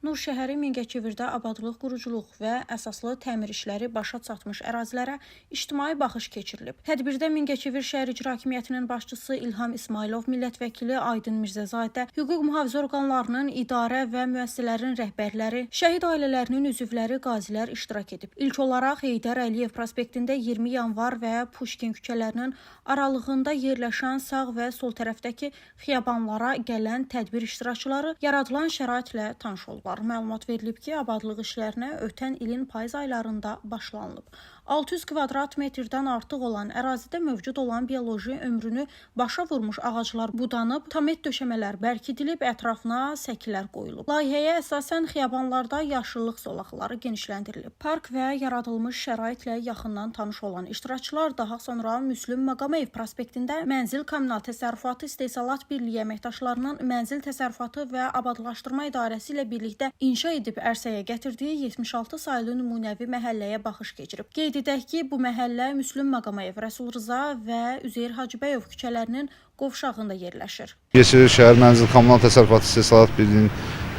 Nurşəhəri Mingəçevirdə abadlıq, quruculuq və əsaslı təmir işləri başa çatmış ərazilərə ictimai baxış keçirilib. Tədbirdə Mingəçevir şəhər icra hakimiyyətinin başçısı İlham İsmailov, millət vəkili Aydın Mirzəzadə, hüquq mühafizə orqanlarının idarə və müəssisələrin rəhbərləri, şəhid ailələrinin üzvləri, qazilər iştirak edib. İlk olaraq Heydər Əliyev prospektində 20 yanvar və Puşkin küçələrinin aralığında yerləşən sağ və sol tərəfdəki xiyabanlara gələn tədbir iştirakçıları yaradılan şəraitlə tanış olub. Məlumat verilib ki, abadlıq işlərinə ötən ilin payız aylarında başlanılıb. 600 kvadrat metrdən artıq olan ərazidə mövcud olan bioloji ömrünü başa vurmuş ağaclar budanıb, tamet döşəmələr bərkidilib, ətrafına səkilər qoyulub. Layihəyə əsasən xiyabanlarda yaşıllıq zolaqları genişləndirilib. Park və yaradılmış şəraitlə yaxından tanış olan iştirakçılar daha sonra Müslüm Maqameyev prospektində Mənzil Kommunal Təsərrüfatı İstehsalat Birliyi əməkdaşlarının Mənzil Təsərrüfatı və Abadlaşdırma İdarəsi ilə birlikdə inşa edib ərsəyə gətirdiyi 76 saylı nümunəvi məhəlləyə baxış keçirib. Qeyd edək ki, bu məhəllə Müslüm Maqameyev, Rəsul Rza və Üzeyir Hacıbəyov küçələrinin qovşağında yerləşir. Mingəçevir şəhər Mənzil Kommunal Təsərrüfatı İstehsalat Birliyinin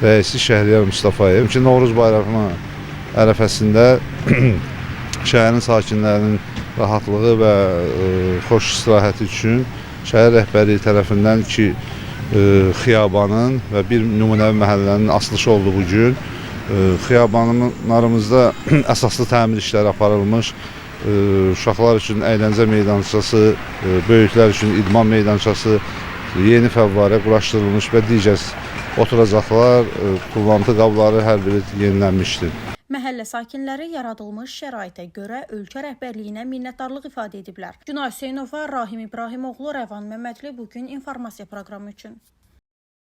rəisi Şəhriyar Mustafayev ki, Novruz bayramı ərəfəsində şəhərin sakinlərinin rahatlığı və xoş istirahəti üçün şəhər rəhbərliyi tərəfindən iki xiyabanın və bir nümunəvi məhəllənin açılışı olduğu bu gün xiyabanlarımızda əsaslı təmir işləri aparılmış, uşaqlar üçün əyləncə meydançası, böyüklər üçün idman meydançası, yeni fəvvarə quraşdırılmış və digər oturacaqlar, tullantı qabları hər biri yenilənmişdir. Məhəllə sakinləri yaradılmış şəraitə görə ölkə rəhbərliyinə minnətdarlıq ifadə ediblər. Günay Hüseynova, Rahim İbrahimoğlu, Rəvan Məmmədli bugün informasiya proqramı üçün.